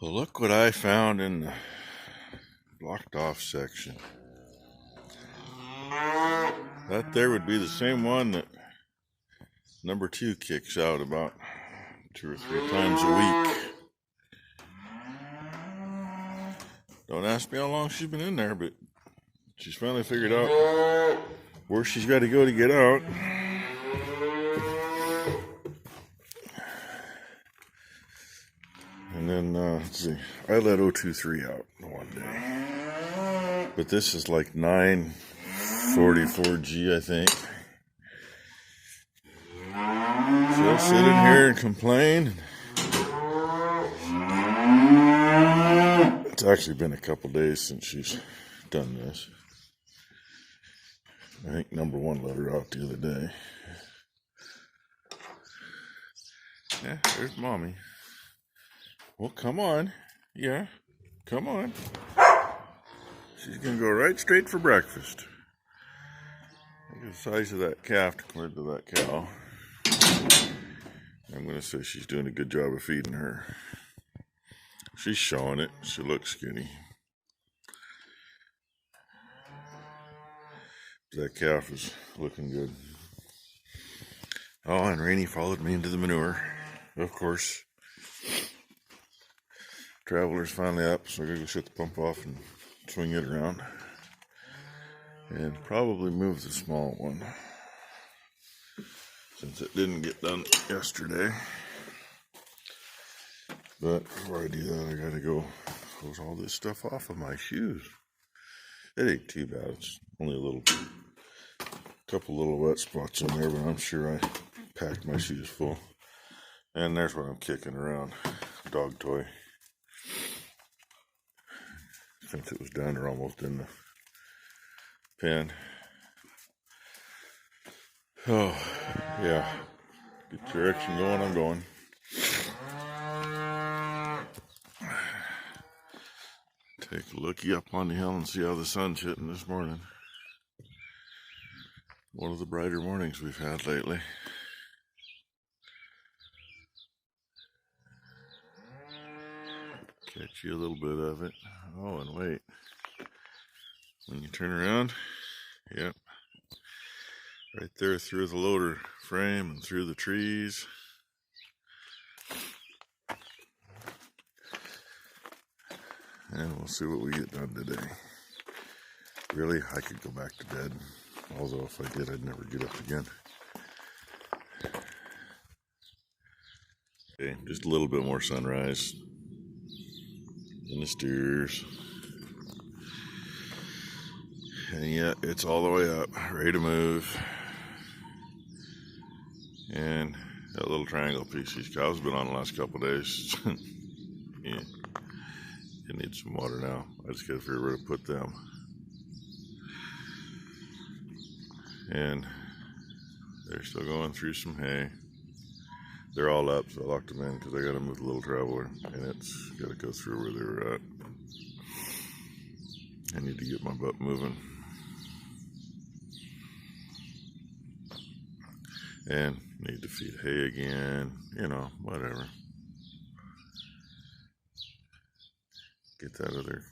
Well, look what I found in the blocked off section. That there would be the same one that number 2 kicks out about 2 or 3 times a week. Don't ask me how long she's been in there, but she's finally figured out where she's got to go to get out. And then, let's see, I let 023 out one day. But this is like 944G, I think. She'll sit in here and complain. It's actually been a couple days since she's done this. I think number 1 let her out the other day. Yeah, there's mommy. Well, come on. Yeah, come on. She's going to go right straight for breakfast. Look at the size of that calf compared to that cow. I'm going to say she's doing a good job of feeding her. She's showing it. She looks skinny. That calf is looking good. Oh, and Rainey followed me into the manure. Of course. Traveler's finally up, so I gotta go shut the pump off and swing it around. And probably move the small one, since it didn't get done yesterday. But before I do that, I gotta go close all this stuff off of my shoes. It ain't too bad. It's only a couple little wet spots in there, but I'm sure I packed my shoes full. And there's what I'm kicking around. Dog toy. Since it was down there almost in the pen. Oh, yeah. Get the direction going, I'm going. Take a looky up on the hill and see how the sun's hitting this morning. One of the brighter mornings we've had lately. Catch you a little bit of it. Oh, and wait. When you turn around, yep. Right there through the loader frame and through the trees. And we'll see what we get done today. Really, I could go back to bed. Although if I did, I'd never get up again. Okay, just a little bit more sunrise in the steers. And yet it's all the way up, ready to move. And that little triangle piece these cows have been on the last couple of days. Yeah, it needs some water now. I just gotta figure out where to put them. And they're still going through some hay. They're all up, so I locked them in because I gotta move the little traveler, and it's gotta go through where they were at. I need to get my butt moving. And need to feed hay again, you know, whatever. Get that other,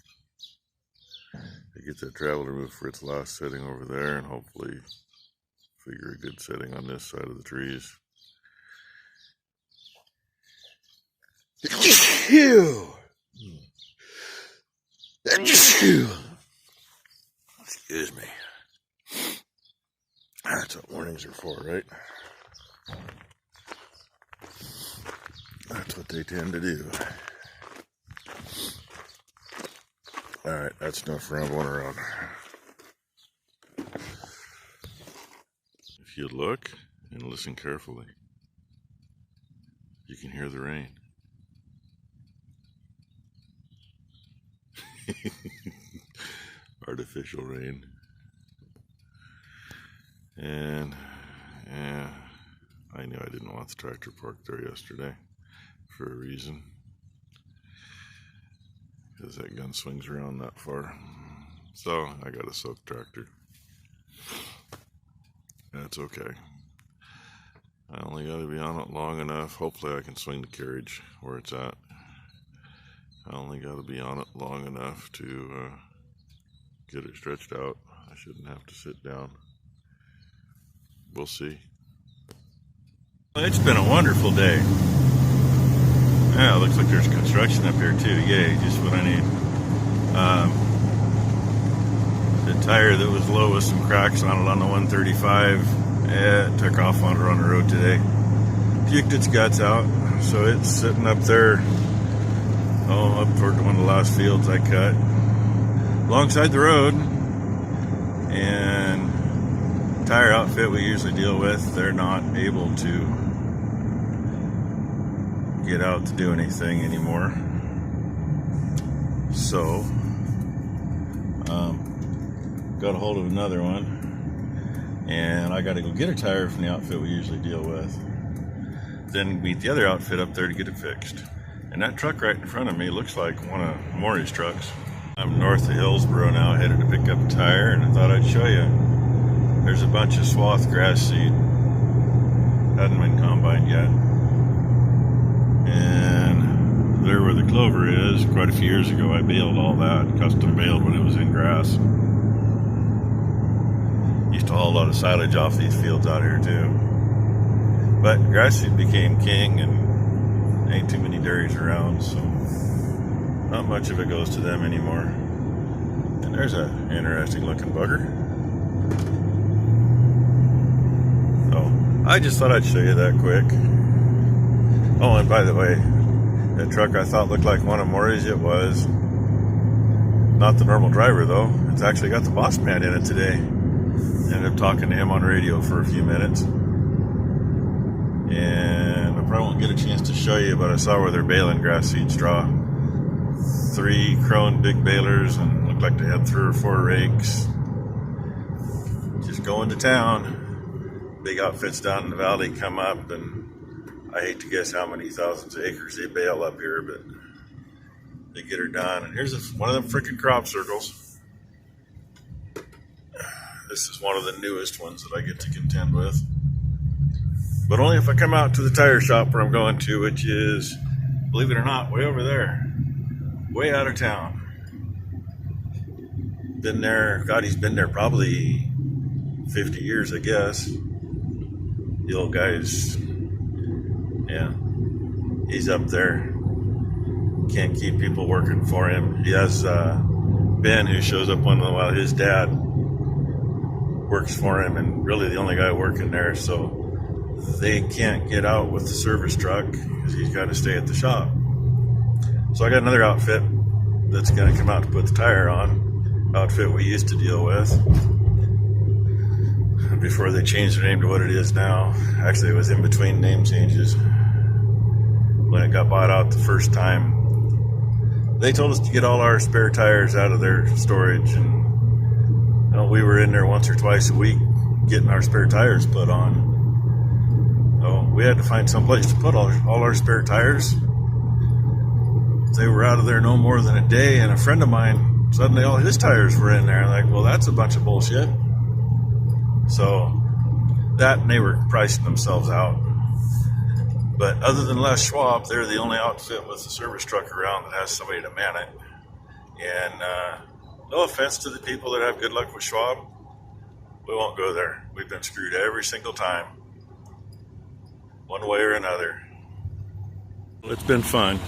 get that traveler moved for its last setting over there, and hopefully figure a good setting on this side of the trees. Excuse me. That's what mornings are for, right? That's what they tend to do. Alright, that's enough rambling around. If you look and listen carefully, you can hear the rain. Artificial rain. And yeah, I knew I didn't want the tractor parked there yesterday for a reason, because that gun swings around that far. So I got a soaked tractor. That's okay. I only got to be on it long enough. Hopefully I can swing the carriage where it's at. I only got to be on it long enough to get it stretched out. I shouldn't have to sit down. We'll see. It's been a wonderful day. Yeah, it looks like there's construction up here too. Yay, just what I need. The tire that was low with some cracks on it on the 135, it took off on the road today. Puked its guts out, so it's sitting up there, up toward one of the last fields I cut, alongside the road. And tire outfit we usually deal with, they're not able to get out to do anything anymore. So, got a hold of another one, and I got to go get a tire from the outfit we usually deal with. Then meet the other outfit up there to get it fixed. And that truck right in front of me looks like one of Maury's trucks. I'm north of Hillsboro now, headed to pick up a tire, and I thought I'd show you. There's a bunch of swath grass seed. Hadn't been combined yet. And there where the clover is, quite a few years ago, I baled all that, custom baled when it was in grass. Used to haul a lot of silage off these fields out here too. But grass seed became king, and ain't too many dairies around, so not much of it goes to them anymore. And there's an interesting looking bugger. I just thought I'd show you that quick. Oh, and by the way, that truck I thought looked like one of Maury's, it was. Not the normal driver though. It's actually got the boss man in it today. Ended up talking to him on radio for a few minutes. And I probably won't get a chance to show you, but I saw where they're baling grass seed straw. 3 Krone big balers, and looked like they had 3 or 4 rakes. Just going to town. Big outfits down in the valley come up, and I hate to guess how many thousands of acres they bale up here, but they get her done. And here's one of them freaking crop circles. This is one of the newest ones that I get to contend with, but only if I come out to the tire shop where I'm going to, which is, believe it or not, way over there, way out of town. Been there, God, he's been there probably 50 years, I guess. The old guy's, yeah, he's up there. Can't keep people working for him. He has Ben, who shows up once in a while. His dad works for him, and really the only guy working there. So they can't get out with the service truck because he's got to stay at the shop. So I got another outfit that's going to come out to put the tire on. Outfit we used to deal with before they changed their name to what it is now. Actually, it was in between name changes. When it got bought out the first time, they told us to get all our spare tires out of their storage, and we were in there once or twice a week getting our spare tires put on. So we had to find some place to put all our spare tires. They were out of there no more than a day, and a friend of mine, suddenly all his tires were in there. Like, well, that's a bunch of bullshit. So that, and they were pricing themselves out. But other than Les Schwab, they're the only outfit with a service truck around that has somebody to man it. And no offense to the people that have good luck with Schwab, we won't go there. We've been screwed every single time, one way or another. It's been fun.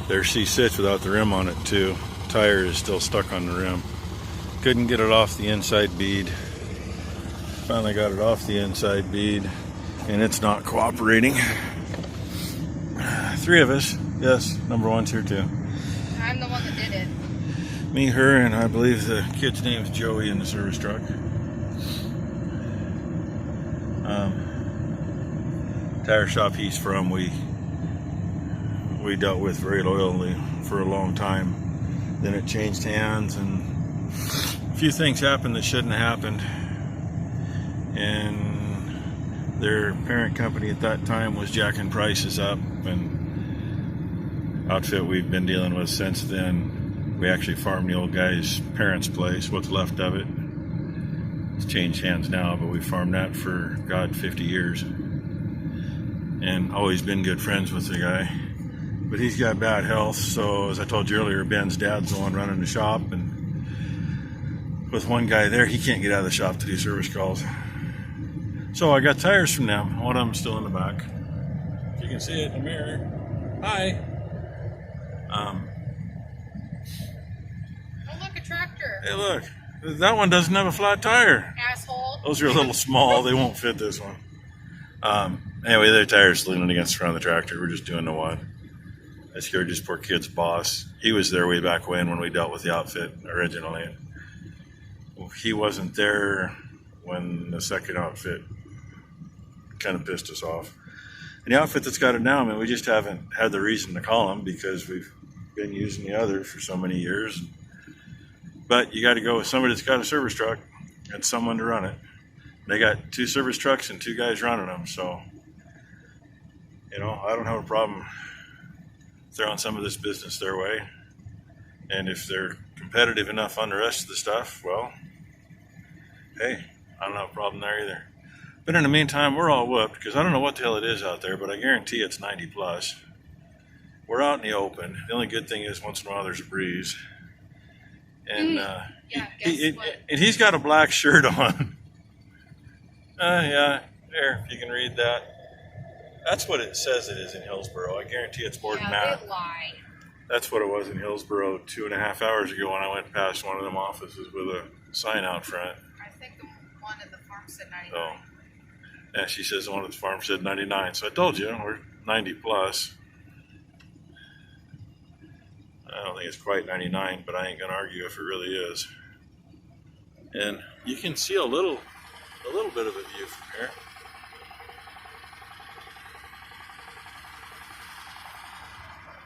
There she sits without the rim on it too. Tire is still stuck on the rim. Couldn't get it off the inside bead. Finally got it off the inside bead, and it's not cooperating. 3 of us. Yes, number 1's here too. I'm the one that did it. Me, her, and I believe the kid's name's Joey in the service truck. Tire shop he's from, we dealt with very loyally for a long time. Then it changed hands, and a few things happened that shouldn't have happened. And their parent company at that time was jacking prices up, and outfit we've been dealing with since then, we actually farmed the old guy's parents' place, what's left of it. It's changed hands now, but we farmed that for, God, 50 years. And always been good friends with the guy. but he's got bad health. So as I told you earlier, Ben's dad's the one running the shop, and with one guy there, he can't get out of the shop to do service calls. So I got tires from them. One of them's still in the back. You can see it in the mirror. Hi. Oh, look, a tractor. Hey, look. That one doesn't have a flat tire. Asshole. Those are a little small. They won't fit this one. Anyway, their tire's leaning against the front of the tractor. We're just doing the one. I scared this poor kid's boss. He was there way back when we dealt with the outfit originally. He wasn't there when the second outfit kind of pissed us off. And the outfit that's got it now, I mean, we just haven't had the reason to call them because we've been using the others for so many years. But you got to go with somebody that's got a service truck and someone to run it. They got 2 service trucks and 2 guys running them, so you know, I don't have a problem throwing some of this business their way. And if they're competitive enough on the rest of the stuff, well, hey, I don't have a problem there either. But in the meantime, we're all whooped because I don't know what the hell it is out there, but I guarantee it's 90 plus. We're out in the open. The only good thing is once in a while there's a breeze. And Yeah, guess what? and he's got a black shirt on. Yeah, there, if you can read that. That's what it says it is in Hillsboro. I guarantee it's more than that. They lie. That's what it was in Hillsboro 2.5 hours ago when I went past one of them offices with a sign out front. I think the one at the farm said 99. Oh, yeah, she says the one at the farm said 99. So I told you, we're 90 plus. I don't think it's quite 99, but I ain't gonna argue if it really is. And you can see a little bit of a view from here.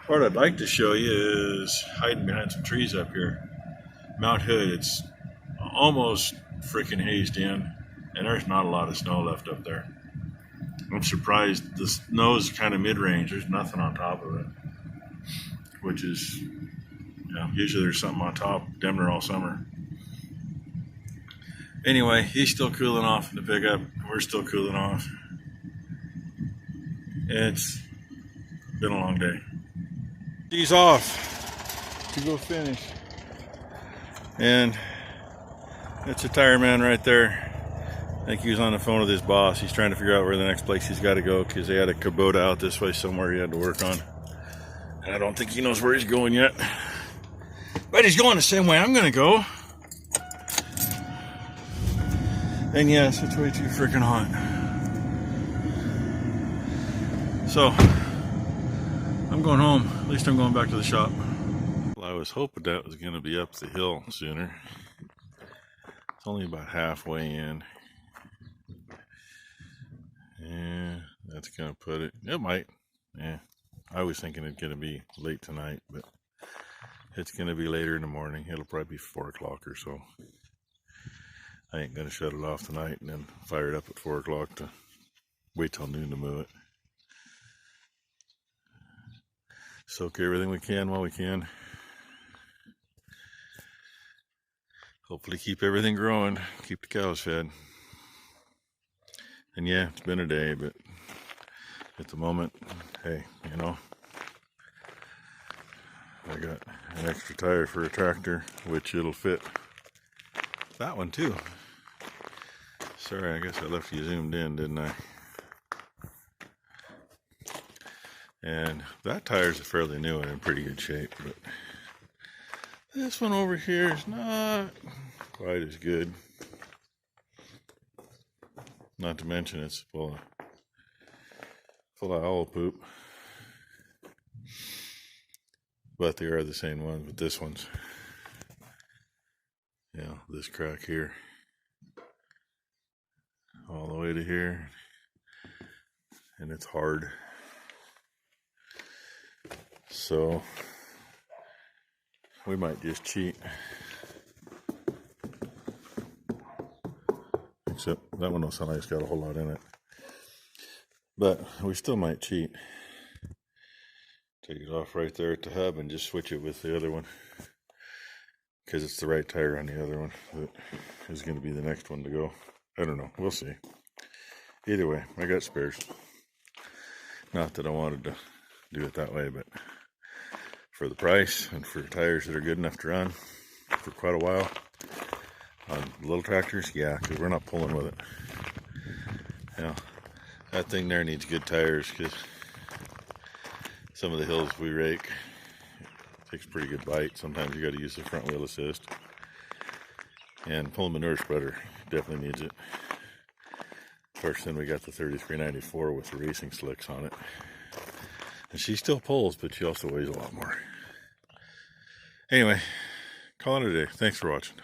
What I'd like to show you is hiding behind some trees up here. Mount Hood, it's almost freaking hazed in, and there's not a lot of snow left up there. I'm surprised the snow's kind of mid-range. There's nothing on top of it, which is, you know, usually there's something on top, damn near all summer. Anyway, he's still cooling off in the pickup. We're still cooling off. It's been a long day. He's off to go finish. And that's a tire man right there. I think he was on the phone with his boss. He's trying to figure out where the next place he's got to go because they had a Kubota out this way somewhere he had to work on. And I don't think he knows where he's going yet. But he's going the same way I'm going to go. And yes, it's way too freaking hot. So, I'm going home. At least I'm going back to the shop. Well, I was hoping that was going to be up the hill sooner. It's only about halfway in. Yeah, that's going to put it. It might. Yeah, I was thinking it's going to be late tonight, but it's going to be later in the morning. It'll probably be 4 o'clock or so. I ain't going to shut it off tonight and then fire it up at 4 o'clock to wait till noon to move it. Soak everything we can while we can. Hopefully keep everything growing, keep the cows fed. And yeah, it's been a day, but at the moment, hey, you know, I got an extra tire for a tractor, which it'll fit that one too. Sorry, I guess I left you zoomed in, didn't I? And that tire's fairly new and in pretty good shape, but this one over here is not quite as good. Not to mention it's full of owl poop. But they are the same ones, but this one's, you know, this crack here all the way to here, and it's hard. So we might just cheat. Except that one don't sound like it's got a whole lot in it. But we still might cheat. Take it off right there at the hub and just switch it with the other one. Because it's the right tire on the other one. That is going to be the next one to go. I don't know. We'll see. Either way, I got spares. Not that I wanted to do it that way, but for the price and for tires that are good enough to run for quite a while. On little tractors, yeah, because we're not pulling with it. Yeah, that thing there needs good tires because some of the hills we rake takes pretty good bite. Sometimes you got to use the front wheel assist. And pulling manure spreader definitely needs it. Of course, then we got the 3394 with the racing slicks on it. And she still pulls, but she also weighs a lot more. Anyway, call it a day. Thanks for watching.